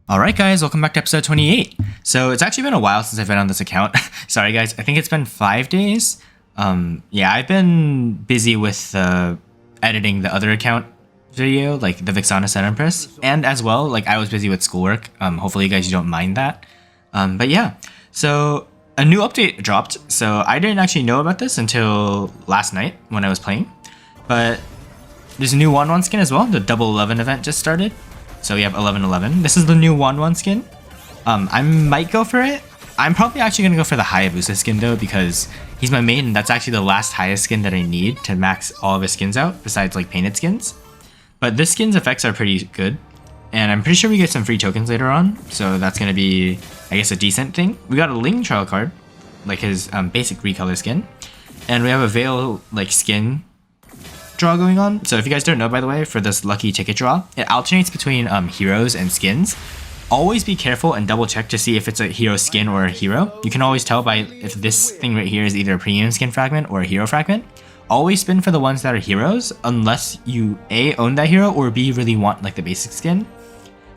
Alright guys, welcome back to episode 28. So it's actually been a while since I've been on this account. Sorry guys, I think it's been 5 days. Yeah, I've been busy with editing the other account video, like the Vixana Sun Empress. And as well, like I was busy with schoolwork. Hopefully you guys don't mind that. But yeah, so a new update dropped. So I didn't actually know about this until last night when I was playing. But there's a new 1-1 skin as well. The Double 11 event just started. So we have 11-11. This is the new 1-1 skin. I might go for it. I'm probably actually going to go for the Hayabusa skin though, because he's my main and that's actually the last highest skin that I need to max all of his skins out, besides like painted skins. But this skin's effects are pretty good. And I'm pretty sure we get some free tokens later on. So that's going to be, I guess, a decent thing. We got a Ling trial card, like his basic recolor skin. And we have a Veil like skin draw going on. So if you guys don't know, by the way, for this lucky ticket draw, it alternates between heroes and skins. Always be careful and double check to see if it's a hero skin or a hero. You can always tell by if this thing right here is either a premium skin fragment or a hero fragment. Always spin for the ones that are heroes unless you A, own that hero, or B, really want like the basic skin.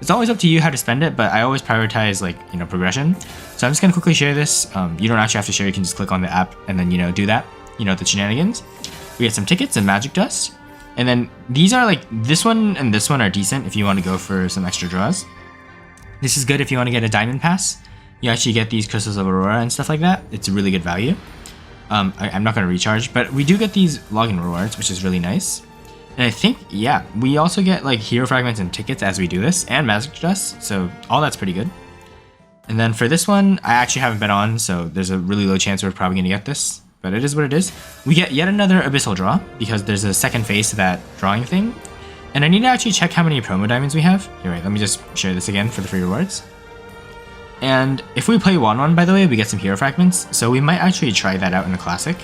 It's always up to you how to spend it, but I always prioritize like, you know, progression. So I'm just gonna quickly share this. You don't actually have to share, you can just click on the app and then, you know, do that, you know, the shenanigans. We get some tickets and magic dust. And then these are like, this one and this one are decent if you want to go for some extra draws. This is good if you want to get a diamond pass. You actually get these crystals of aurora and stuff like that. It's a really good value. I'm not going to recharge, but we do get these login rewards, which is really nice. And I think, yeah, we also get like hero fragments and tickets as we do this, and magic dust. So all that's pretty good. And then for this one, I actually haven't been on, so there's a really low chance we're probably going to get this. But it is what it is. We get yet another Abyssal draw, because there's a second phase to that drawing thing. And I need to actually check how many promo diamonds we have. Here, wait, let me just share this again for the free rewards. And if we play 1-1, by the way, we get some hero fragments. So we might actually try that out in the classic.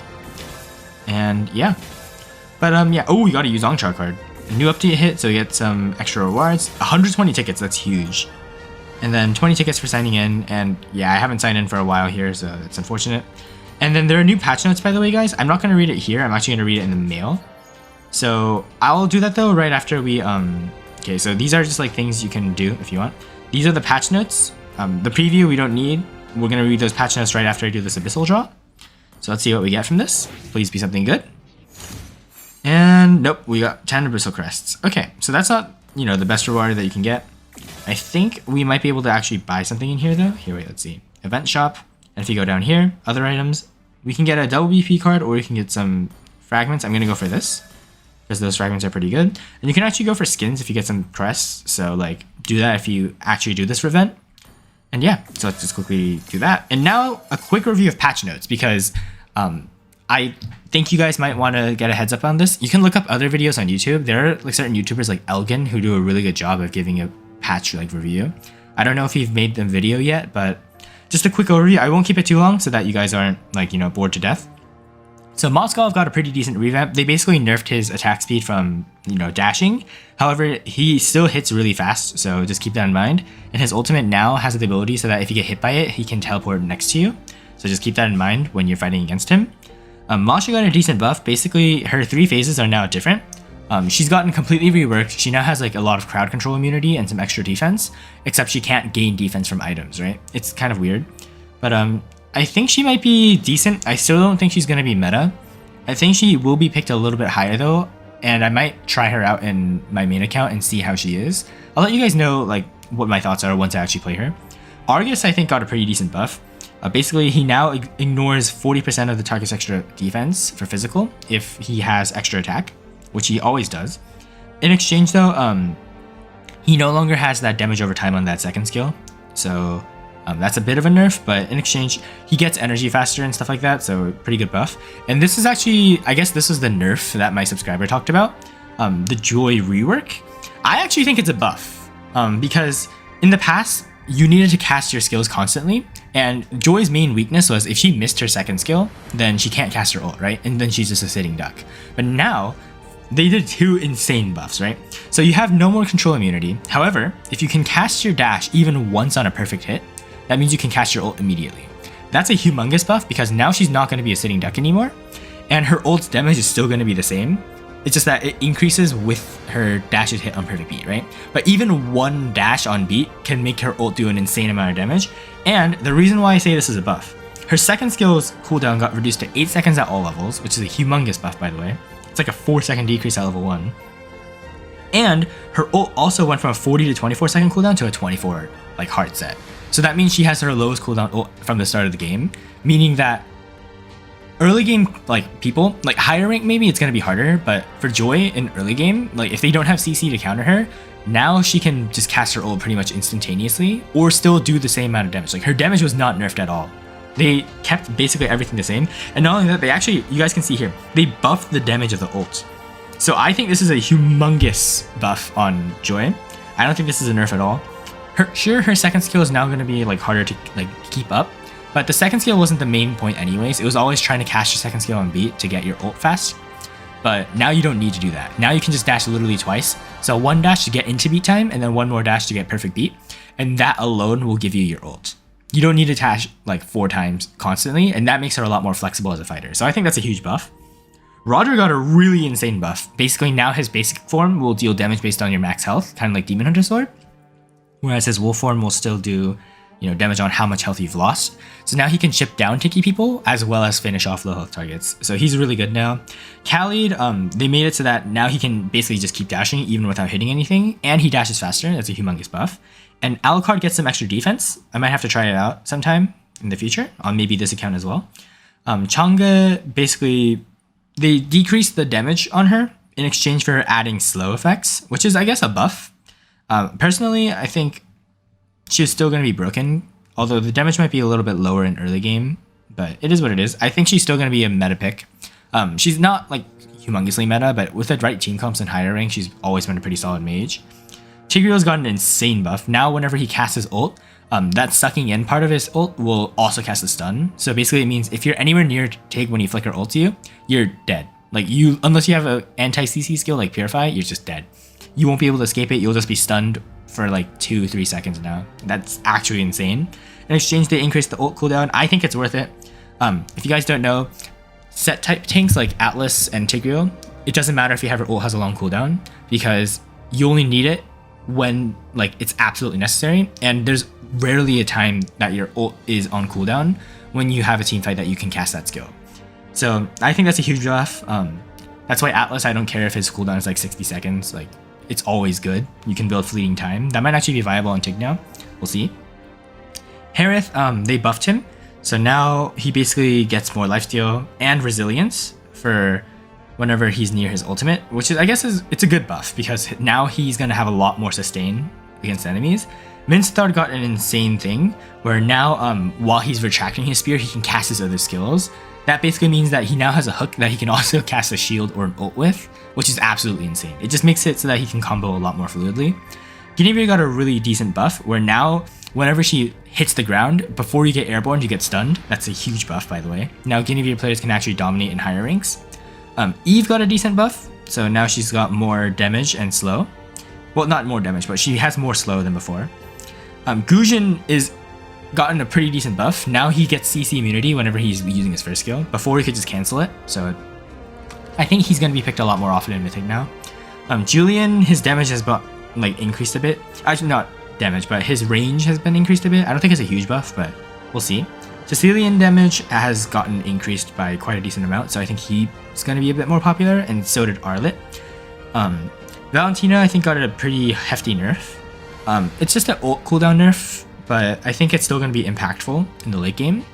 And yeah. But yeah, oh, we got a Yuzong char card. A new update hit, so we get some extra rewards. 120 tickets, that's huge. And then 20 tickets for signing in. And yeah, I haven't signed in for a while here, so that's unfortunate. And then there are new patch notes, by the way, guys. I'm not going to read it here. I'm actually going to read it in the mail. So I'll do that, though, right after we... Okay, so these are just, like, things you can do if you want. These are the patch notes. The preview we don't need. We're going to read those patch notes right after I do this Abyssal draw. So let's see what we get from this. Please be something good. And nope, we got 10 Abyssal Crests. Okay, so that's not, you know, the best reward that you can get. I think we might be able to actually buy something in here, though. Here, wait, let's see. Event shop. And if you go down here, other items, we can get a double BP card or we can get some fragments. I'm going to go for this because those fragments are pretty good. And you can actually go for skins if you get some crests. So like do that if you actually do this for event. And yeah, so let's just quickly do that. And now a quick review of patch notes because I think you guys might want to get a heads up on this. You can look up other videos on YouTube. There are like certain YouTubers like Elgin who do a really good job of giving a patch like review. I don't know if you've made them video yet, but just a quick overview. I won't keep it too long so that you guys aren't like, you know, bored to death. So Moskov got a pretty decent revamp. They basically nerfed his attack speed from, you know, dashing. However, he still hits really fast, so just keep that in mind. And his ultimate now has the ability so that if you get hit by it, he can teleport next to you. So just keep that in mind when you're fighting against him. Masha got a decent buff. Basically, her 3 phases are now different. She's gotten completely reworked. She now has like a lot of crowd control immunity and some extra defense, except she can't gain defense from items, right? It's kind of weird. But I think she might be decent. I still don't think she's going to be meta. I think she will be picked a little bit higher though, and I might try her out in my main account and see how she is. I'll let you guys know like what my thoughts are once I actually play her. Argus, I think, got a pretty decent buff. Basically, he now ignores 40% of the target's extra defense for physical if he has extra attack, which he always does. In exchange though, he no longer has that damage over time on that second skill. So that's a bit of a nerf, but in exchange, he gets energy faster and stuff like that. So pretty good buff. And this is actually, I guess this was the nerf that my subscriber talked about. The Joy rework. I actually think it's a buff because in the past, you needed to cast your skills constantly. And Joy's main weakness was if she missed her second skill, then she can't cast her ult, right? And then she's just a sitting duck. But now, they did 2 insane buffs, right? So you have no more control immunity. However, if you can cast your dash even once on a perfect hit, that means you can cast your ult immediately. That's a humongous buff because now she's not going to be a sitting duck anymore, and her ult's damage is still going to be the same. It's just that it increases with her dashes hit on perfect beat, right? But even one dash on beat can make her ult do an insane amount of damage. And the reason why I say this is a buff, her second skill's cooldown got reduced to 8 seconds at all levels, which is a humongous buff, by the way. It's like a 4-second decrease at level 1. And her ult also went from a 40 to 24 second cooldown to a 24 like hard set. So that means she has her lowest cooldown ult from the start of the game, meaning that early game like people, like higher rank maybe it's gonna be harder, but for Joy in early game, like if they don't have CC to counter her, now she can just cast her ult pretty much instantaneously or still do the same amount of damage. Like her damage was not nerfed at all. They kept basically everything the same. And not only that, they actually, you guys can see here, they buffed the damage of the ult. So I think this is a humongous buff on Joy. I don't think this is a nerf at all. Her second skill is now going to be like harder to like keep up, but the second skill wasn't the main point anyways. It was always trying to cast your second skill on beat to get your ult fast. But now you don't need to do that. Now you can just dash literally twice. So one dash to get into beat time and then one more dash to get perfect beat. And that alone will give you your ult. You don't need to dash like 4 times constantly, and that makes her a lot more flexible as a fighter. So I think that's a huge buff. Roger got a really insane buff. Basically now his basic form will deal damage based on your max health, kind of like Demon Hunter Sword. Whereas his wolf form will still do, you know, damage on how much health you've lost. So now he can chip down ticky people as well as finish off low health targets. So he's really good now. Khalid, they made it so that now he can basically just keep dashing even without hitting anything, and he dashes faster. That's a humongous buff. And Alucard gets some extra defense. I might have to try it out sometime in the future on maybe this account as well. Chang'e, basically, they decreased the damage on her in exchange for her adding slow effects, which is, I guess, a buff. Personally, I think she's still going to be broken, although the damage might be a little bit lower in early game, but it is what it is. I think she's still going to be a meta pick. She's not like humongously meta, but with the right team comps and higher rank, she's always been a pretty solid mage. Tigreal's got an insane buff. Now whenever he casts his ult, that sucking in part of his ult will also cast a stun. So basically it means if you're anywhere near Tig when he flicker ult to you, you're dead. Like unless you have an anti-CC skill like Purify, you're just dead. You won't be able to escape it. You'll just be stunned for like 2-3 seconds now. That's actually insane. In exchange, they increase the ult cooldown. I think it's worth it. If you guys don't know, set type tanks like Atlas and Tigreal, it doesn't matter if you have your ult has a long cooldown because you only need it when like it's absolutely necessary, and there's rarely a time that your ult is on cooldown when you have a team fight that you can cast that skill. So I think that's a huge buff. That's why Atlas, I don't care if his cooldown is like 60 seconds, like it's always good. You can build fleeting time. That might actually be viable on Tig now. We'll see. Harith, they buffed him, so now he basically gets more lifesteal and resilience for whenever he's near his ultimate, which is, I guess, it's a good buff because now he's going to have a lot more sustain against enemies. Minthard got an insane thing where now while he's retracting his spear, he can cast his other skills. That basically means that he now has a hook that he can also cast a shield or an ult with, which is absolutely insane. It just makes it so that he can combo a lot more fluidly. Guinevere got a really decent buff where now whenever she hits the ground, before you get airborne, you get stunned. That's a huge buff, by the way. Now Guinevere players can actually dominate in higher ranks. Eve got a decent buff, so now she's got more damage and slow. Well, not more damage, but she has more slow than before. Gujin is gotten a pretty decent buff. Now he gets CC immunity whenever he's using his first skill. Before he could just cancel it, so I think he's going to be picked a lot more often in Mythic now. Julian, his damage has like increased a bit. Actually, not damage, but his range has been increased a bit. I don't think it's a huge buff, but we'll see. Cecilian damage has gotten increased by quite a decent amount, so I think he's going to be a bit more popular, and so did Arlet. Valentina, I think, got a pretty hefty nerf. It's just an ult cooldown nerf, but I think it's still going to be impactful in the late game.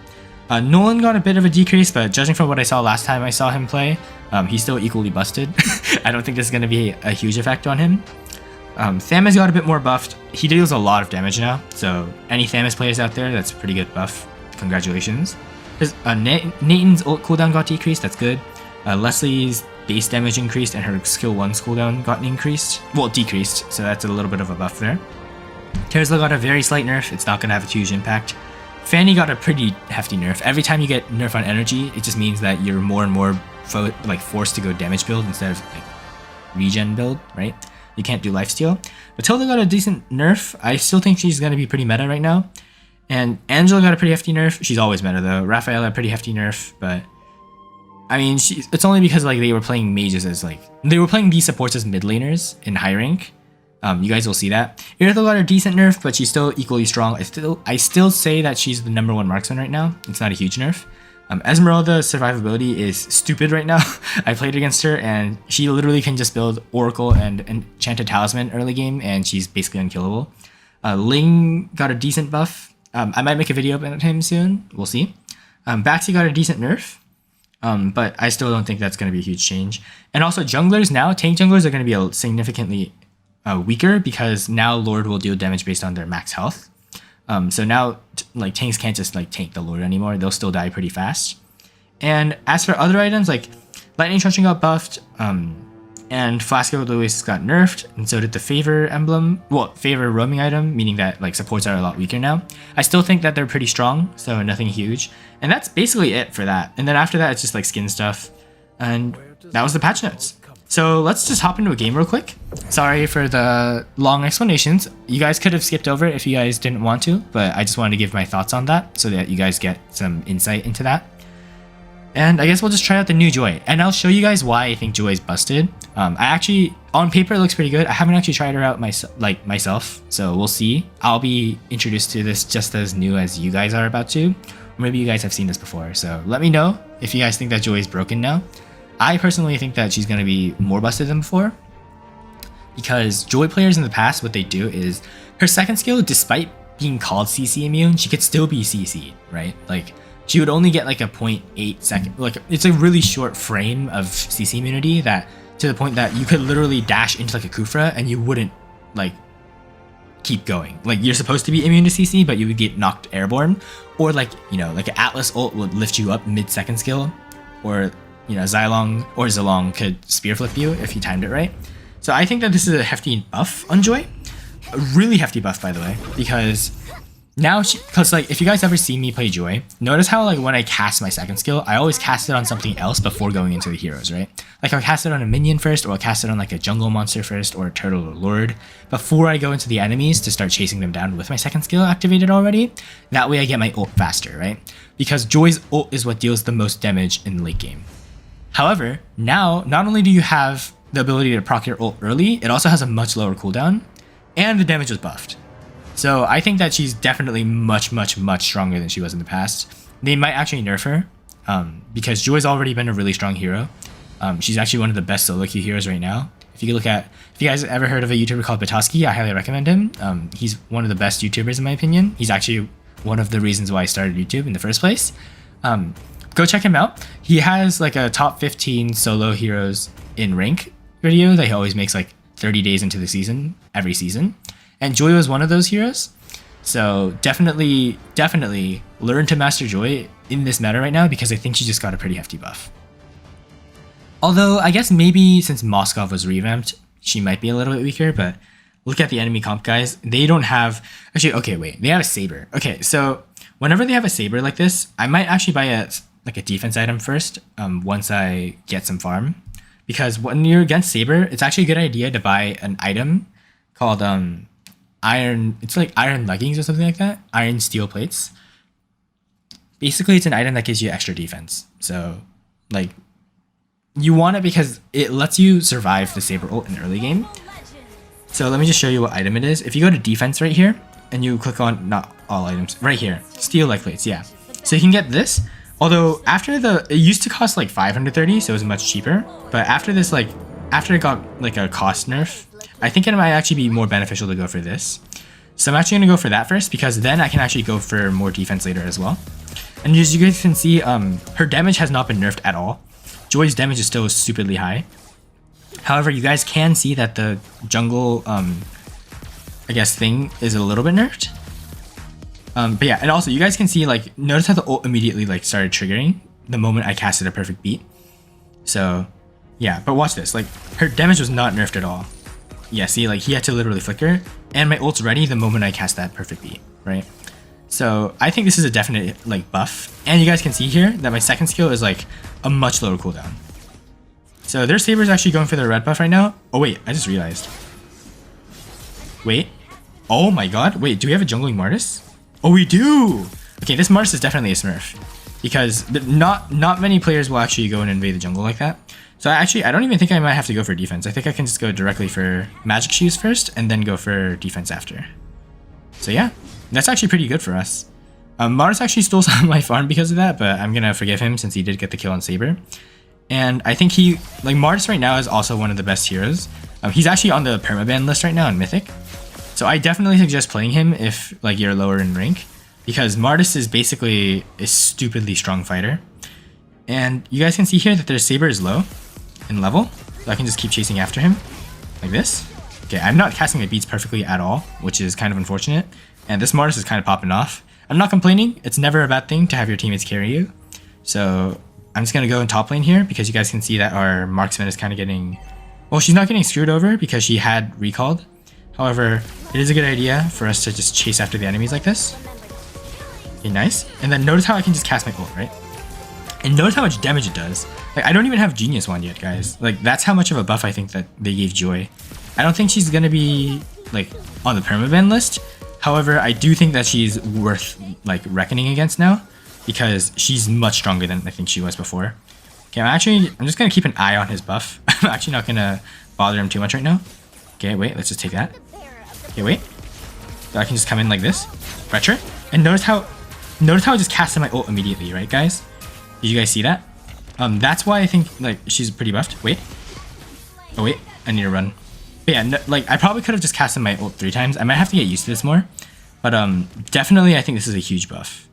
Nolan got a bit of a decrease, but judging from what I saw last time I saw him play, he's still equally busted. I don't think this is going to be a huge effect on him. Thamus got a bit more buffed. He deals a lot of damage now, so any Thamus players out there, that's a pretty good buff. Congratulations. Nathan's ult cooldown got decreased, that's good. Leslie's base damage increased and her skill 1's cooldown got increased. Well, decreased, so that's a little bit of a buff there. Terzla got a very slight nerf, it's not going to have a huge impact. Fanny got a pretty hefty nerf. Every time you get nerf on energy, it just means that you're more and more forced to go damage build instead of like regen build, right? You can't do lifesteal. Matilda got a decent nerf. I still think she's going to be pretty meta right now. And Angela got a pretty hefty nerf. She's always meta though. Raphael got a pretty hefty nerf, but I mean, it's only because like they were playing mages as like they were playing these supports as mid laners in high rank. You guys will see that. Irithyll got a decent nerf, but she's still equally strong. I still say that she's the #1 marksman right now. It's not a huge nerf. Esmeralda's survivability is stupid right now. I played against her and she literally can just build Oracle and Enchanted Talisman early game and she's basically unkillable. Ling got a decent buff. I might make a video about him soon. We'll see. Baxi got a decent nerf. But I still don't think that's going to be a huge change. And also junglers now, tank junglers are going to be significantly weaker because now Lord will deal damage based on their max health. So now like tanks can't just like tank the Lord anymore. They'll still die pretty fast. And as for other items, like Lightning Truncheon got buffed, and Flask of Lewis got nerfed, and so did the Favor emblem. Well, Favor roaming item, meaning that like supports are a lot weaker now. I still think that they're pretty strong, so nothing huge. And that's basically it for that. And then after that, it's just like skin stuff. And that was the patch notes. So let's just hop into a game real quick. Sorry for the long explanations. You guys could have skipped over it if you guys didn't want to, but I just wanted to give my thoughts on that so that you guys get some insight into that. And I guess we'll just try out the new Joy. And I'll show you guys why I think Joy is busted. I actually, on paper, it looks pretty good. I haven't actually tried her out myself, so we'll see. I'll be introduced to this just as new as you guys are about to. Or maybe you guys have seen this before, so let me know if you guys think that Joy is broken now. I personally think that she's going to be more busted than before. Because Joy players in the past, what they do is her second skill, despite being called CC immune, she could still be CC, right? Like, she would only get like a 0.8 second, like it's a really short frame of CC immunity that to the point that you could literally dash into like a Kufra and you wouldn't like keep going. Like you're supposed to be immune to CC, but you would get knocked airborne, or like, you know, like an Atlas ult would lift you up mid second skill, or you know, Zilong or Zilong could spear flip you if you timed it right. So I think that this is a hefty buff on Joy, a really hefty buff by the way, because now because like if you guys ever see me play Joy, notice how like when I cast my second skill, I always cast it on something else before going into the heroes, right? Like I'll cast it on a minion first, or I'll cast it on like a jungle monster first, or a turtle or lord before I go into the enemies to start chasing them down with my second skill activated already. That way I get my ult faster, right? Because Joy's ult is what deals the most damage in the late game. However, now not only do you have the ability to proc your ult early, it also has a much lower cooldown, and the damage was buffed. So I think that she's definitely much stronger than she was in the past. They might actually nerf her, because Joy's already been a really strong hero. She's actually one of the best solo queue heroes right now. If you guys ever heard of a YouTuber called Batoski, I highly recommend him. He's one of the best YouTubers in my opinion. He's actually one of the reasons why I started YouTube in the first place. Go check him out. He has like a top 15 solo heroes in rank video that he always makes like 30 days into the season, every season. And Joy was one of those heroes. So definitely learn to master Joy in this meta right now, because I think she just got a pretty hefty buff. Although I guess maybe since Moskov was revamped, she might be a little bit weaker, but look at the enemy comp guys. They don't have, actually, okay, wait, they have a Saber. Okay, so whenever they have a Saber like this, I might actually buy a defense item first, once I get some farm. Because when you're against Saber, it's actually a good idea to buy an item called iron, it's like iron leggings or something like that, iron steel plates. Basically, it's an item that gives you extra defense. So, like, you want it because it lets you survive the Saber ult in early game. So let me just show you what item it is. If you go to defense right here, and you click on, not all items, right here, steel leg plates, yeah. So you can get this. Although after it used to cost like 530, so it was much cheaper. But after this, like, after it got like a cost nerf, I think it might actually be more beneficial to go for this. So I'm actually gonna go for that first, because then I can actually go for more defense later as well. And as you guys can see, her damage has not been nerfed at all. Joy's damage is still stupidly high. However, you guys can see that the jungle, I guess, thing is a little bit nerfed. But yeah, and also you guys can see, like, notice how the ult immediately like started triggering the moment I casted a perfect beat. So yeah, but watch this, like her damage was not nerfed at all. Yeah, see, like he had to literally flicker, and my ult's ready the moment I cast that perfect beat, right? So I think this is a definite like buff, and you guys can see here that my second skill is like a much lower cooldown. So their Saber's actually going for their red buff right now. Oh wait, I just realized. Wait, oh my god, wait, do we have a jungling Martis? Oh, we do! Okay, this Martis is definitely a smurf. because not many players will actually go and invade the jungle like that. So I don't even think I might have to go for defense. I think I can just go directly for magic shoes first and then go for defense after. So yeah, that's actually pretty good for us. Mars actually stole some of my farm because of that, but I'm gonna forgive him since he did get the kill on Saber. And I think Mars right now is also one of the best heroes. He's actually on the permaban list right now in Mythic. So I definitely suggest playing him if like you're lower in rank, because Mardis is basically a stupidly strong fighter. And you guys can see here that their Saber is low in level, so I can just keep chasing after him like this. Okay, I'm not casting my beats perfectly at all, which is kind of unfortunate. And this Mardis is kind of popping off. I'm not complaining. It's never a bad thing to have your teammates carry you. So I'm just going to go in top lane here because you guys can see that our marksman is kind of getting... Well, she's not getting screwed over because she had recalled. However, it is a good idea for us to just chase after the enemies like this. Okay, nice. And then notice how I can just cast my ult, right? And notice how much damage it does. Like, I don't even have Genius Wand yet, guys. Like, that's how much of a buff I think that they gave Joy. I don't think she's gonna be, like, on the permaban list. However, I do think that she's worth, like, reckoning against now, because she's much stronger than I think she was before. Okay, I'm just gonna keep an eye on his buff. I'm actually not gonna bother him too much right now. Okay, wait, let's just take that. Okay, wait. So I can just come in like this. Retro. And notice how I just casted my ult immediately, right, guys? Did you guys see that? That's why I think, like, she's pretty buffed. Wait. Oh, wait. I need to run. But yeah, no, like, I probably could have just casted my ult 3 times. I might have to get used to this more. But definitely, I think this is a huge buff.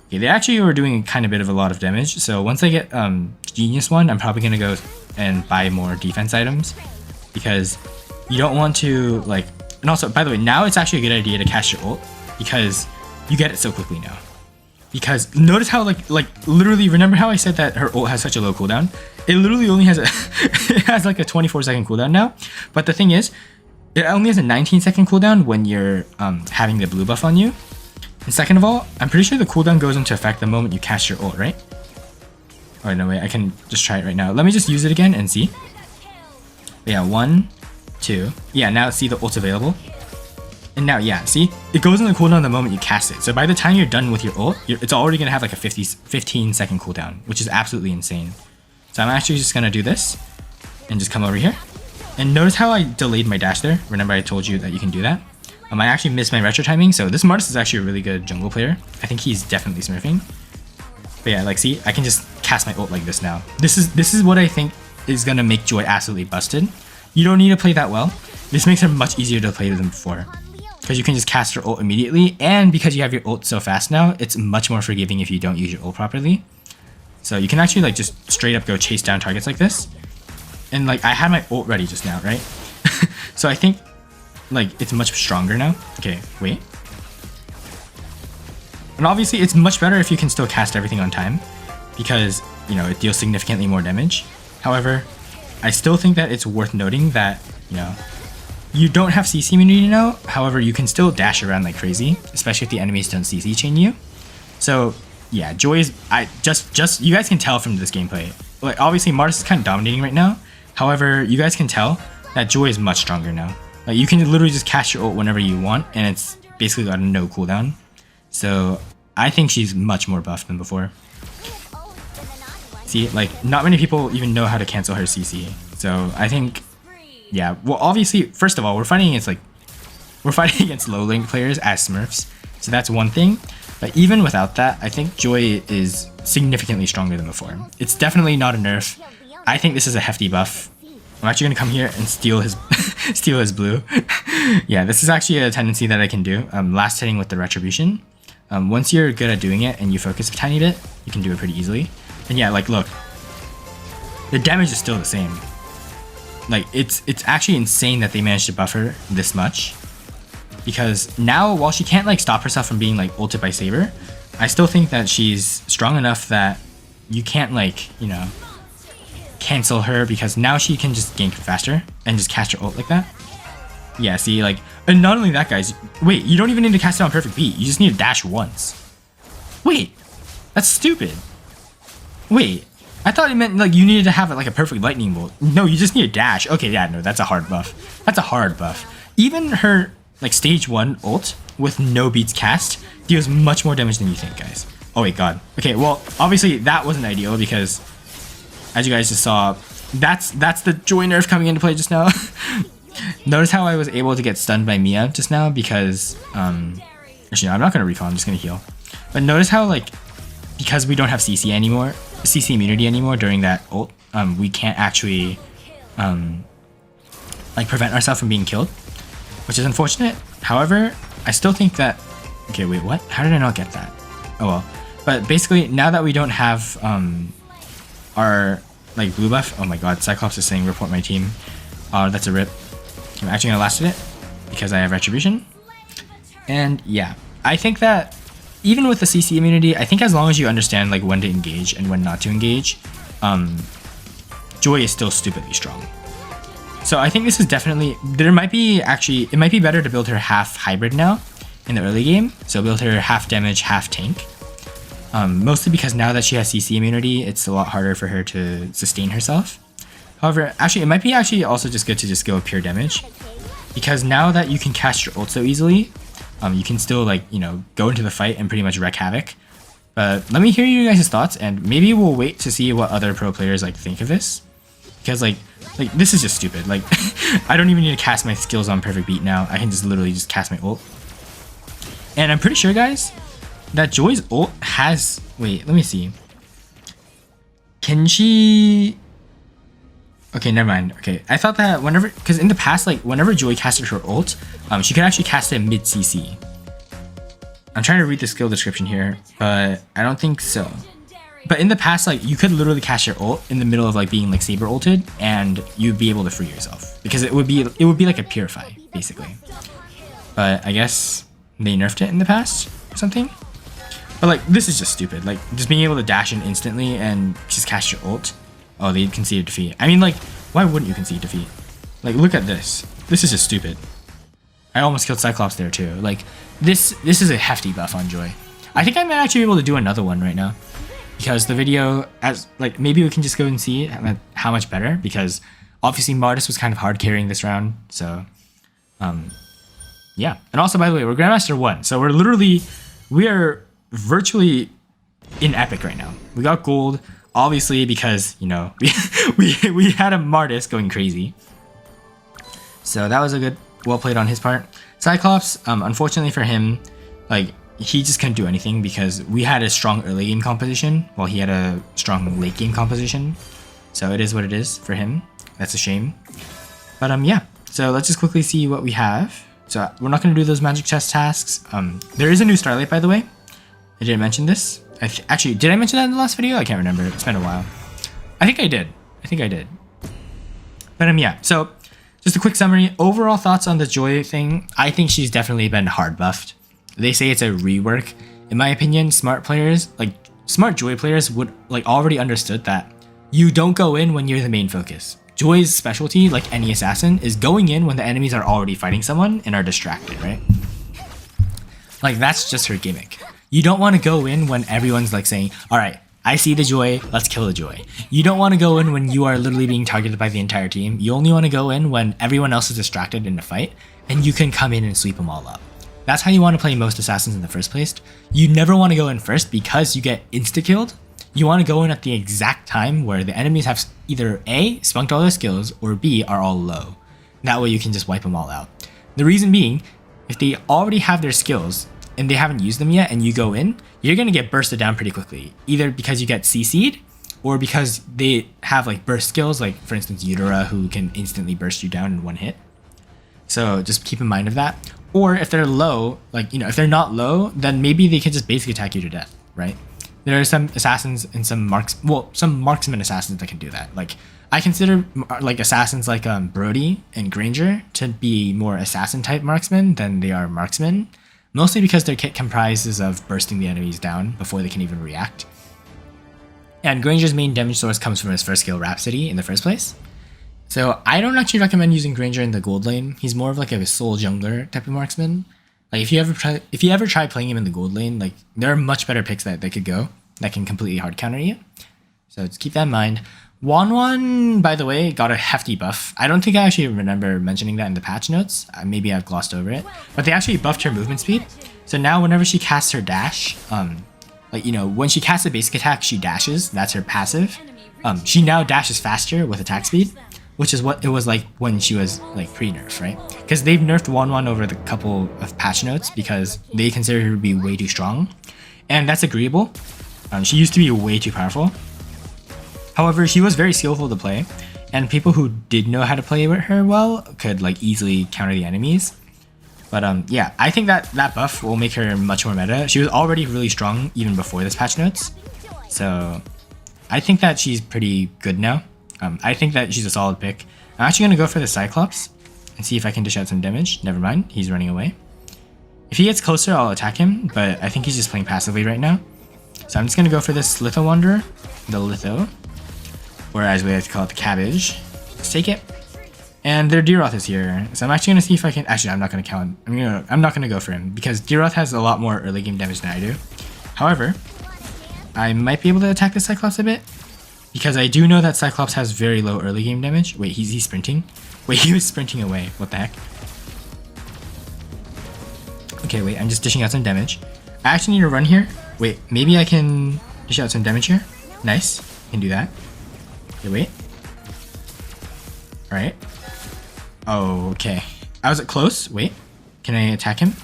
Okay, they actually were doing kind of a lot of damage. So once I get Genius Wand, I'm probably going to go and buy more defense items. Because you don't want to, like... And also, by the way, now it's actually a good idea to cast your ult. Because you get it so quickly now. Because notice how like literally, remember how I said that her ult has such a low cooldown? It literally only has it has like a 24-second cooldown now. But the thing is, it only has a 19-second cooldown when you're having the blue buff on you. And second of all, I'm pretty sure the cooldown goes into effect the moment you cast your ult, right? Oh no, wait, I can just try it right now. Let me just use it again and see. But yeah, 1, 2. Yeah, now see the ult's available. And now, yeah, see? It goes into cooldown the moment you cast it. So by the time you're done with your ult, it's already going to have like a 15-second cooldown, which is absolutely insane. So I'm actually just going to do this and just come over here. And notice how I delayed my dash there. Remember I told you that you can do that? I actually missed my retro timing, so this Mardis is actually a really good jungle player. I think he's definitely smurfing. But yeah, like see, I can just cast my ult like this now. This is what I think is going to make Joy absolutely busted. You don't need to play that well. This makes her much easier to play than before. Because you can just cast your ult immediately, and because you have your ult so fast now, it's much more forgiving if you don't use your ult properly. So you can actually like just straight up go chase down targets like this. And like I had my ult ready just now, right? So I think like it's much stronger now. Okay, wait. And obviously it's much better if you can still cast everything on time, because, you know, it deals significantly more damage. However, I still think that it's worth noting that, you know, you don't have CC immunity now. However, you can still dash around like crazy, especially if the enemies don't CC chain you. So yeah, Joy is, just you guys can tell from this gameplay. Like obviously Mardis is kind of dominating right now. However, you guys can tell that Joy is much stronger now. Like you can literally just cast your ult whenever you want, and it's basically got no cooldown. So I think she's much more buffed than before. See, like not many people even know how to cancel her CC. So I think, yeah, well obviously, first of all, we're fighting against low lane players as Smurfs. So that's one thing. But even without that, I think Joy is significantly stronger than before. It's definitely not a nerf. I think this is a hefty buff. I'm actually gonna come here and steal his steal his blue. Yeah, this is actually a tendency that I can do. Last hitting with the retribution. Once you're good at doing it and you focus a tiny bit, you can do it pretty easily. And yeah, like look, the damage is still the same. Like it's actually insane that they managed to buff her this much. Because now, while she can't like stop herself from being like ulted by Saber, I still think that she's strong enough that you can't like, you know, cancel her, because now she can just gank faster and just cast her ult like that. Yeah, see, like, and not only that, guys, wait, you don't even need to cast it on perfect beat, you just need to dash once. Wait, that's stupid. Wait, I thought it meant like you needed to have it like a perfect lightning bolt. No, you just need a dash. Okay, yeah, no, that's a hard buff. That's a hard buff. Even her like stage 1 ult with no beats cast deals much more damage than you think, guys. Oh wait, God. Okay, well, obviously that wasn't ideal because, as you guys just saw, that's the Joy nerf coming into play just now. Notice how I was able to get stunned by Mia just now because, actually no, I'm not gonna recall, I'm just gonna heal. But notice how, like, because we don't have CC anymore, CC immunity anymore during that ult, we can't actually, like, prevent ourselves from being killed, which is unfortunate. However, I still think that, okay, wait, what? How did I not get that? Oh well. But basically, now that we don't have, our, like, blue buff, oh my god, Cyclops is saying report my team. That's a rip. I'm actually gonna last it because I have retribution. And yeah, I think that even with the CC immunity, I think as long as you understand like when to engage and when not to engage, Joy is still stupidly strong. So I think this is definitely, there might be actually, it might be better to build her half hybrid now in the early game. So build her half damage, half tank. Mostly because now that she has CC immunity, it's a lot harder for her to sustain herself. However, actually, it might be actually also just good to just go pure damage. Because now that you can cast your ult so easily, you can still, like, you know, go into the fight and pretty much wreak havoc. But let me hear you guys' thoughts, and maybe we'll wait to see what other pro players, like, think of this. Because, like this is just stupid. Like, I don't even need to cast my skills on perfect beat now. I can just literally just cast my ult. And I'm pretty sure, guys, that Joy's ult has... Wait, let me see. Can she... Okay, never mind. Okay, I thought that whenever... Because in the past, like, whenever Joy casted her ult, she could actually cast it mid-CC. I'm trying to read the skill description here, but I don't think so. But in the past, like, you could literally cast your ult in the middle of, like, being, like, Saber ulted, and you'd be able to free yourself. Because it would be like a purify, basically. But I guess they nerfed it in the past or something. But, like, this is just stupid. Like, just being able to dash in instantly and just cast your ult. Oh, they conceded defeat. I mean, like, why wouldn't you concede defeat? Like, look at this. This is just stupid. I almost killed Cyclops there, too. Like, this is a hefty buff on Joy. I think I might actually be able to do another one right now. Because the video, as like, maybe we can just go and see how much better. Because, obviously, Martis was kind of hard carrying this round. So, yeah. And also, by the way, we're Grandmaster 1. So, we are virtually in Epic right now. We got gold. Obviously, because, you know, we had a Martis going crazy. So that was a good, well played on his part. Cyclops, unfortunately for him, like, he just couldn't do anything because we had a strong early game composition while he had a strong late game composition. So it is what it is for him. That's a shame. But yeah, so let's just quickly see what we have. So we're not going to do those magic chest tasks. There is a new Starlight, by the way. I didn't mention this. Actually, did I mention that in the last video? I can't remember. It's been a while. I think I did. But yeah, so just a quick summary. Overall thoughts on the Joy thing. I think she's definitely been hard buffed. They say it's a rework. In my opinion, smart players, like smart Joy players would like already understood that you don't go in when you're the main focus. Joy's specialty, like any assassin, is going in when the enemies are already fighting someone and are distracted, right? Like that's just her gimmick. You don't want to go in when everyone's like saying, all right, I see the Joy, let's kill the Joy. You don't want to go in when you are literally being targeted by the entire team. You only want to go in when everyone else is distracted in the fight and you can come in and sweep them all up. That's how you want to play most assassins in the first place. You never want to go in first because you get insta-killed. You want to go in at the exact time where the enemies have either A, spunked all their skills, or B, are all low. That way you can just wipe them all out. The reason being, if they already have their skills, and they haven't used them yet and you go in, you're going to get bursted down pretty quickly. Either because you get CC'd or because they have like burst skills, like for instance Utera, who can instantly burst you down in one hit. So just keep in mind of that. Or if they're low, like, you know, if they're not low, then maybe they can just basically attack you to death, right? There are some assassins and some marksman assassins that can do that. Like, I consider like assassins like Brody and Granger to be more assassin type marksmen than they are marksmen. Mostly because their kit comprises of bursting the enemies down before they can even react. And Granger's main damage source comes from his first skill, Rhapsody, in the first place. So I don't actually recommend using Granger in the gold lane. He's more of like a soul jungler type of marksman. Like if you ever try playing him in the gold lane, like there are much better picks that they could go that can completely hard counter you. So just keep that in mind. Wanwan, by the way, got a hefty buff. I don't think I actually remember mentioning that in the patch notes. Maybe I've glossed over it. But they actually buffed her movement speed. So now whenever she casts her dash, like, you know, when she casts a basic attack, she dashes. That's her passive. She now dashes faster with attack speed, which is what it was like when she was like pre-nerf, right? Because they've nerfed Wanwan over the couple of patch notes because they consider her to be way too strong, and that's agreeable. She used to be way too powerful. However, she was very skillful to play, and people who did know how to play with her well could like easily counter the enemies. But yeah, I think that buff will make her much more meta. She was already really strong even before this patch notes, so I think that she's pretty good now. I think that she's a solid pick. I'm actually going to go for the Cyclops and see if I can dish out some damage. Never mind, he's running away. If he gets closer, I'll attack him, but I think he's just playing passively right now. So I'm just going to go for this Litho Wanderer, the Litho, or as we like to call it, the Cabbage. Let's take it. And their Deeroth is here, so I'm actually going to see if I can... Actually, I'm not going to count. I'm not going to go for him, because Deeroth has a lot more early game damage than I do. However, I might be able to attack the Cyclops a bit, because I do know that Cyclops has very low early game damage. Wait, he's sprinting? Wait, he was sprinting away. What the heck? Okay, wait, I'm just dishing out some damage. I actually need to run here. Wait, maybe I can dish out some damage here. Nice, I can do that. Okay, wait. Alright. Oh, okay. I was close. Wait, can I attack him?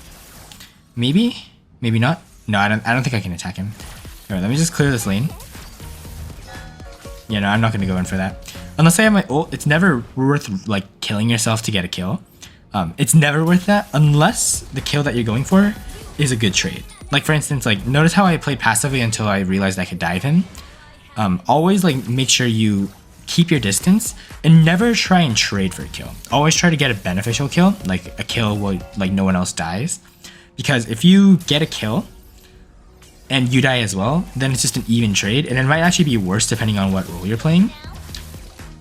Maybe? Maybe not? No, I don't think I can attack him. Alright, let me just clear this lane. Yeah, no, I'm not gonna go in for that. Unless I have my ult, it's never worth like killing yourself to get a kill. It's never worth that unless the kill that you're going for is a good trade. Like for instance, like notice how I played passively until I realized I could dive him. Always like make sure you keep your distance and never try and trade for a kill. Always try to get a beneficial kill, like a kill where like no one else dies. Because if you get a kill and you die as well, then it's just an even trade, and it might actually be worse depending on what role you're playing.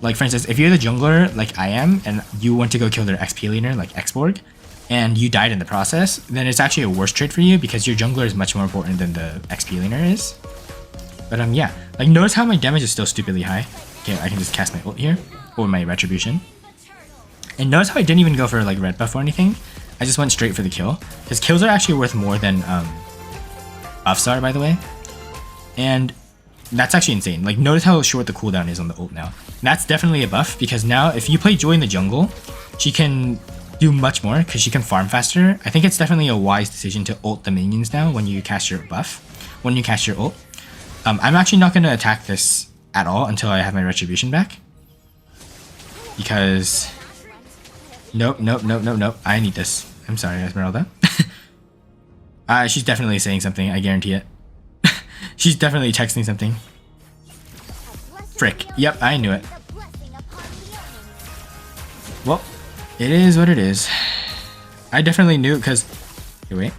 Like for instance, if you're the jungler like I am, and you went to go kill their XP laner like Xborg, and you died in the process, then it's actually a worse trade for you because your jungler is much more important than the XP laner is. But yeah, like notice how my damage is still stupidly high. Okay, I can just cast my ult here, or my retribution. And notice how I didn't even go for like red buff or anything. I just went straight for the kill, because kills are actually worth more than buffs are, by the way. And that's actually insane. Like notice how short the cooldown is on the ult now. That's definitely a buff, because now if you play Joy in the jungle, she can do much more because she can farm faster. I think it's definitely a wise decision to ult the minions now when you cast your buff, when you cast your ult. I'm actually not going to attack this at all until I have my retribution back, because nope, I need this. I'm sorry, Esmeralda. She's definitely saying something, I guarantee it. She's definitely texting something. Frick, yep, I knew it. Well, it is what it is. I definitely knew, because... Here, wait.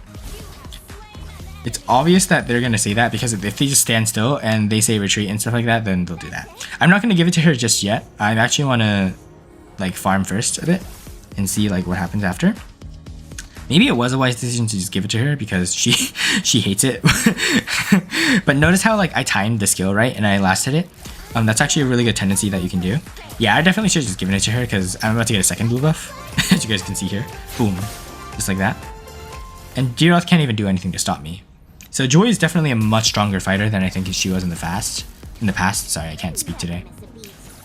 It's obvious that they're gonna say that, because if they just stand still and they say retreat and stuff like that, then they'll do that. I'm not gonna give it to her just yet. I actually wanna like farm first a bit and see like what happens after. Maybe it was a wise decision to just give it to her because she hates it. But notice how like I timed the skill right and I lasted it. That's actually a really good tendency that you can do. Yeah, I definitely should have just given it to her because I'm about to get a second blue buff, as you guys can see here. Boom, just like that. And Deeroth can't even do anything to stop me. So Joy is definitely a much stronger fighter than I think she was in the past. Sorry, I can't speak today.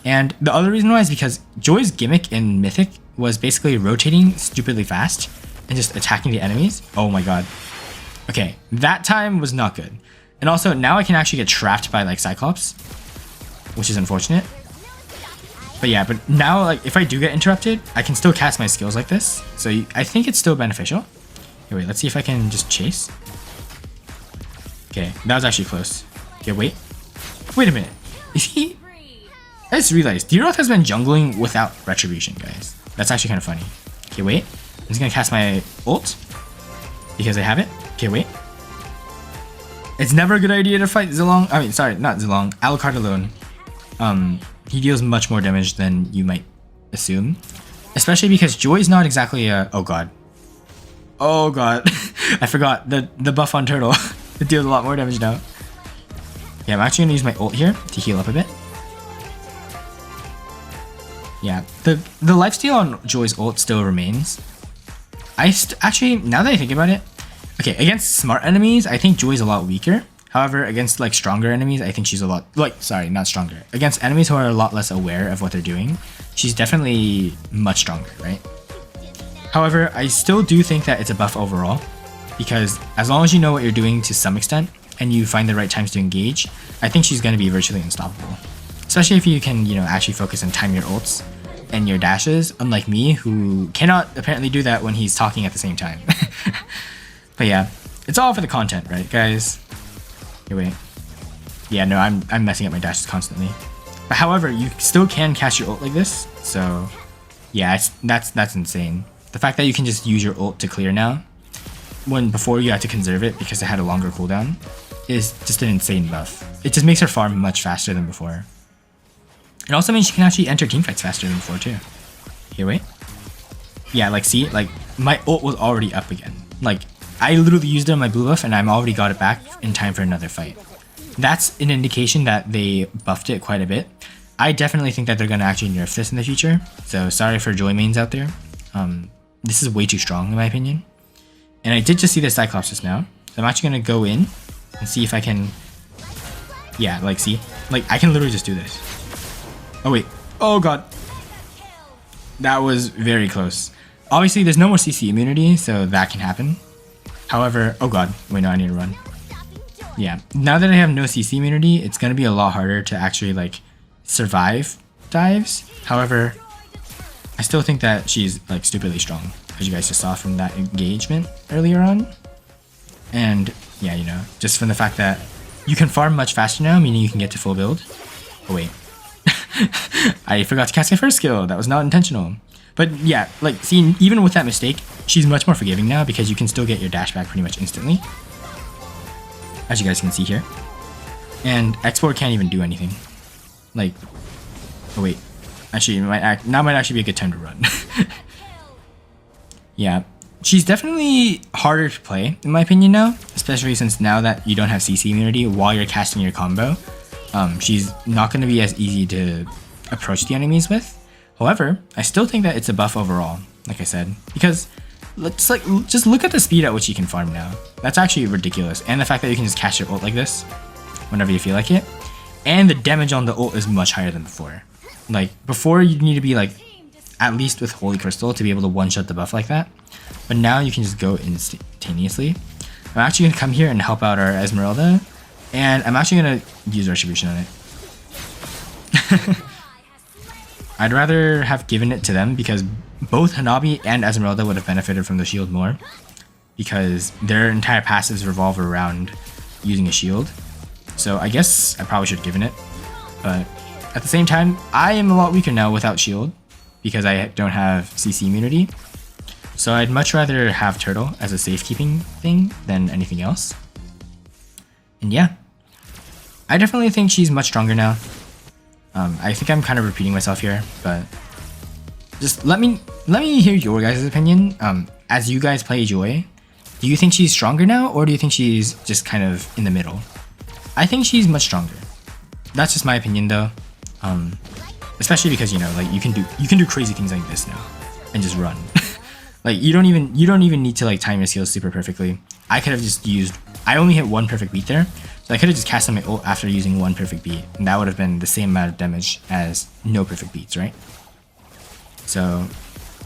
And the other reason why is because Joy's gimmick in Mythic was basically rotating stupidly fast and just attacking the enemies. Oh my god. Okay, that time was not good. And also now I can actually get trapped by like Cyclops, which is unfortunate. But yeah, but now like if I do get interrupted, I can still cast my skills like this. So I think it's still beneficial. Okay, wait, let's see if I can just chase. Okay, that was actually close. Okay, wait a minute. Is he? I just realized Deeroth has been jungling without retribution, guys. That's actually kind of funny. Okay, wait. I'm just gonna cast my ult because I have it. Okay, wait. It's never a good idea to fight Zilong. I mean, sorry, not Zilong. Alucard alone. He deals much more damage than you might assume, especially because Joy's not exactly a. Oh god. Oh god. I forgot the buff on Turtle. It deals a lot more damage now. Yeah, I'm actually gonna use my ult here to heal up a bit. Yeah, the lifesteal on Joy's ult still remains. Actually, now that I think about it, okay, against smart enemies, I think Joy's a lot weaker. However, against like stronger enemies, I think she's a lot sorry, not stronger. Against enemies who are a lot less aware of what they're doing, she's definitely much stronger, right? However, I still do think that it's a buff overall, because as long as you know what you're doing to some extent and you find the right times to engage, I think she's going to be virtually unstoppable. Especially if you can, you know, actually focus and time your ults and your dashes, unlike me, who cannot apparently do that when he's talking at the same time. But yeah, it's all for the content, right, guys? Here, wait. Yeah, no, I'm messing up my dashes constantly. But however, you still can cast your ult like this, so yeah, that's insane. The fact that you can just use your ult to clear now, when before you had to conserve it because it had a longer cooldown, is just an insane buff. It just makes her farm much faster than before. It also means she can actually enter teamfights faster than before too. Here, wait. Yeah, like see, like my ult was already up again. Like I literally used it on my blue buff and I'm already got it back in time for another fight. That's an indication that they buffed it quite a bit. I definitely think that they're gonna actually nerf this in the future. So sorry for Joy mains out there. This is way too strong in my opinion. And I did just see the Cyclops just now. So I'm actually gonna go in and see if I can. Yeah, like see, like I can literally just do this. Oh wait, oh god. That was very close. Obviously there's no more CC immunity, so that can happen. However, oh god, wait no, I need to run. Yeah, now that I have no CC immunity, it's gonna be a lot harder to actually like survive dives. However, I still think that she's like stupidly strong, as you guys just saw from that engagement earlier on. And yeah, you know, just from the fact that you can farm much faster now, meaning you can get to full build. Oh wait. I forgot to cast my first skill. That was not intentional. But yeah, like see, even with that mistake, she's much more forgiving now because you can still get your dash back pretty much instantly, as you guys can see here. And export can't even do anything. Like, oh wait, actually, now might actually be a good time to run. Yeah, she's definitely harder to play in my opinion now, especially since now that you don't have CC immunity while you're casting your combo. She's not going to be as easy to approach the enemies with. However, I still think that it's a buff overall, like I said, because let's like just look at the speed at which you can farm now. That's actually ridiculous, and the fact that you can just cast your ult like this whenever you feel like it, and the damage on the ult is much higher than before. Like before, you need to be like at least with Holy Crystal to be able to one-shot the buff like that, but now you can just go instantaneously. I'm actually gonna come here and help out our Esmeralda. And I'm actually going to use Retribution on it. I'd rather have given it to them because both Hanabi and Esmeralda would have benefited from the shield more, because their entire passives revolve around using a shield. So I guess I probably should have given it. But at the same time, I am a lot weaker now without shield because I don't have CC immunity. So I'd much rather have Turtle as a safekeeping thing than anything else. And yeah, I definitely think she's much stronger now. I think I'm kind of repeating myself here, but just let me hear your guys' opinion. As you guys play Joy, do you think she's stronger now, or do you think she's just kind of in the middle? I think she's much stronger. That's just my opinion, though. Especially because, you know, like you can do crazy things like this now and just run. Like you don't even need to like time your skills super perfectly. I could have just used. I only hit one perfect beat there, so I could have just cast on my ult after using one perfect beat, and that would have been the same amount of damage as no perfect beats, right? So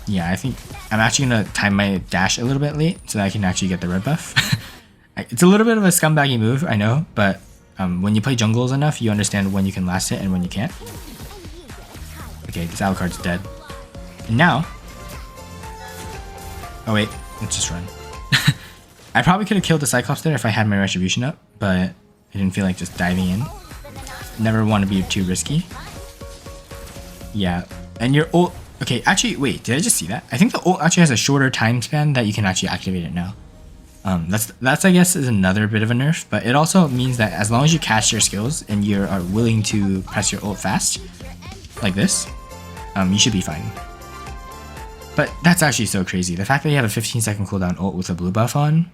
yeah, I think I'm actually gonna time my dash a little bit late so that I can actually get the red buff. It's a little bit of a scumbaggy move, I know, but when you play jungles enough, you understand when you can last it and when you can't. Okay, this Alucard's dead. And now, oh wait, let's just run. I probably could have killed the Cyclops there if I had my Retribution up, but I didn't feel like just diving in. Never want to be too risky. Yeah, and your ult. Okay, actually, wait, did I just see that? I think the ult actually has a shorter time span that you can actually activate it now. That's I guess is another bit of a nerf, but it also means that as long as you cast your skills and you are willing to press your ult fast, like this, you should be fine. But that's actually so crazy. The fact that you have a 15-second cooldown ult with a blue buff on,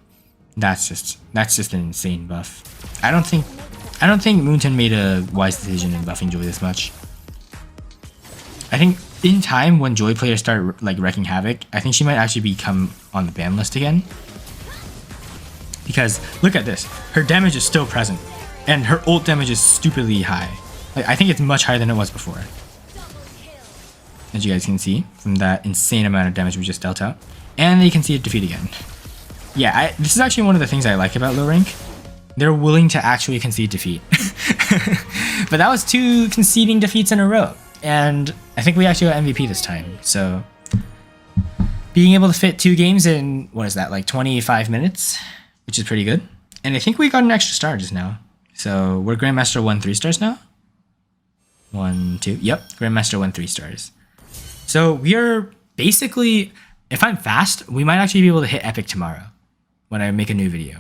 that's just an insane buff. I don't think Moonton made a wise decision in buffing Joy this much. I think in time when Joy players start like wrecking havoc, I think she might actually become on the ban list again. because look at this. Her damage is still present, and her ult damage is stupidly high. Like, I think it's much higher than it was before. As you guys can see from that insane amount of damage we just dealt out. And they conceded defeat again. Yeah, this is actually one of the things I like about low rank. They're willing to actually concede defeat. But that was 2 conceding defeats in a row. And I think we actually got MVP this time. So being able to fit 2 games in, what is that, like 25 minutes? Which is pretty good. And I think we got an extra star just now. So we're Grandmaster 1 3 stars now. 1, 2, yep, Grandmaster 1 3 stars. So we are basically, if I'm fast, we might actually be able to hit epic tomorrow when I make a new video.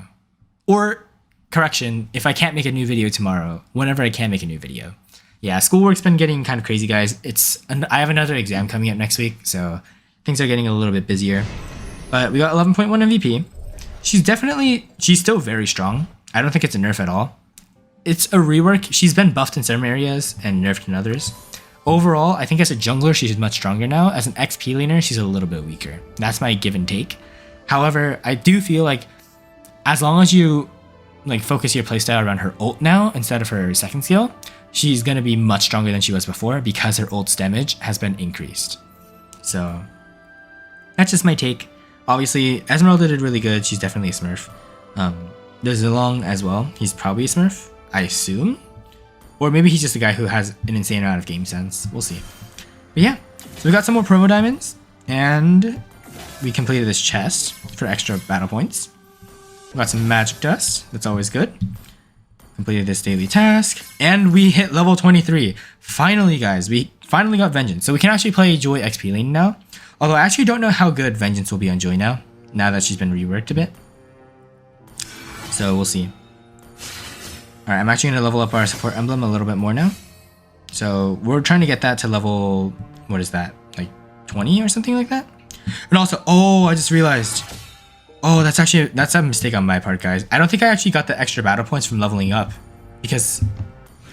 Or, correction, if I can't make a new video tomorrow, whenever I can make a new video. Yeah, schoolwork's been getting kind of crazy, guys. I have another exam coming up next week, so things are getting a little bit busier. But we got 11.1 MVP. She's still very strong. I don't think it's a nerf at all. It's a rework. She's been buffed in some areas and nerfed in others. Overall, I think as a jungler, she's much stronger now. As an XP laner, she's a little bit weaker. That's my give and take. However, I do feel like as long as you like focus your playstyle around her ult now instead of her second skill, she's going to be much stronger than she was before because her ult's damage has been increased. So that's just my take. Obviously, Esmeralda did really good. She's definitely a smurf. There's Zilong as well. He's probably a smurf, I assume. Or maybe he's just a guy who has an insane amount of game sense. We'll see. But yeah, so we got some more promo diamonds. And we completed this chest for extra battle points. We got some magic dust. That's always good. Completed this daily task. And we hit level 23. Finally, guys. We finally got Vengeance. So we can actually play Joy XP lane now. Although I actually don't know how good Vengeance will be on Joy now that she's been reworked a bit. So we'll see. Alright, I'm actually going to level up our support emblem a little bit more now. So we're trying to get that to level, what is that? Like 20 or something like that? And also, oh, I just realized. Oh, that's a mistake on my part, guys. I don't think I actually got the extra battle points from leveling up because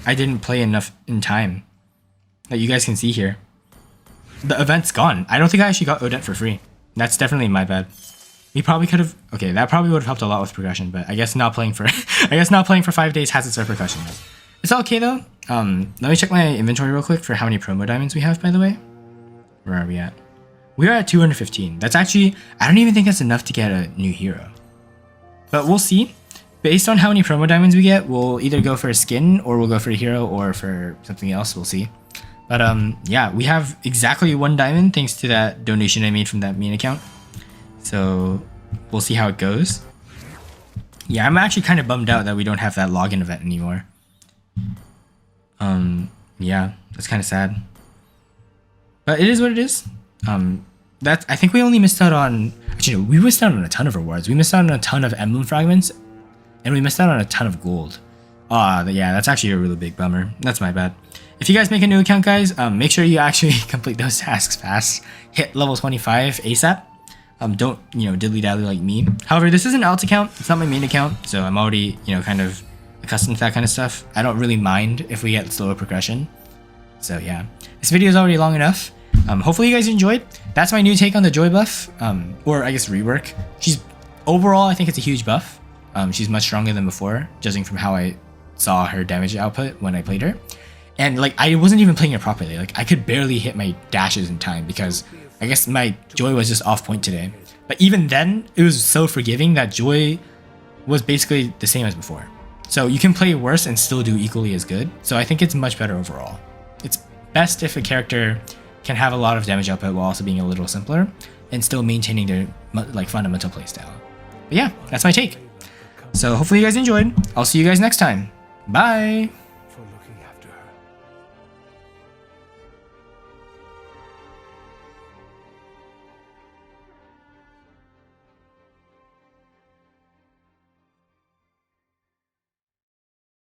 I didn't play enough in time. Like you guys can see here. The event's gone. I don't think I actually got Odette for free. That's definitely my bad. We probably could have. Okay, that probably would have helped a lot with progression, but I guess not playing for 5 days has its repercussions. It's all okay though. Let me check my inventory real quick for how many promo diamonds we have, by the way. Where are we at? We are at 215. That's actually, I don't even think that's enough to get a new hero. But we'll see. Based on how many promo diamonds we get, we'll either go for a skin or we'll go for a hero or for something else. We'll see. But yeah, we have exactly 1 diamond thanks to that donation I made from that main account. So we'll see how it goes. Yeah, I'm actually kind of bummed out that we don't have that login event anymore. Yeah, that's kind of sad. But it is what it is. I think we only missed out on, actually no, we missed out on a ton of rewards. We missed out on a ton of emblem fragments, and we missed out on a ton of gold. Yeah, that's actually a really big bummer. That's my bad. If you guys make a new account, guys, make sure you actually complete those tasks fast. Hit level 25 ASAP. Don't, dilly-dally like me. However, this is an alt account. It's not my main account, so I'm already, kind of accustomed to that kind of stuff. I don't really mind if we get slower progression. So yeah, this video is already long enough. Hopefully you guys enjoyed. That's my new take on the Joy buff, or I guess rework. Overall, I think it's a huge buff. She's much stronger than before, judging from how I saw her damage output when I played her. And I wasn't even playing her properly. I could barely hit my dashes in time because I guess my Joy was just off point today. But even then, it was so forgiving that Joy was basically the same as before. So you can play worse and still do equally as good. So I think it's much better overall. It's best if a character can have a lot of damage output while also being a little simpler and still maintaining their fundamental playstyle. But yeah, that's my take. So hopefully you guys enjoyed. I'll see you guys next time. Bye!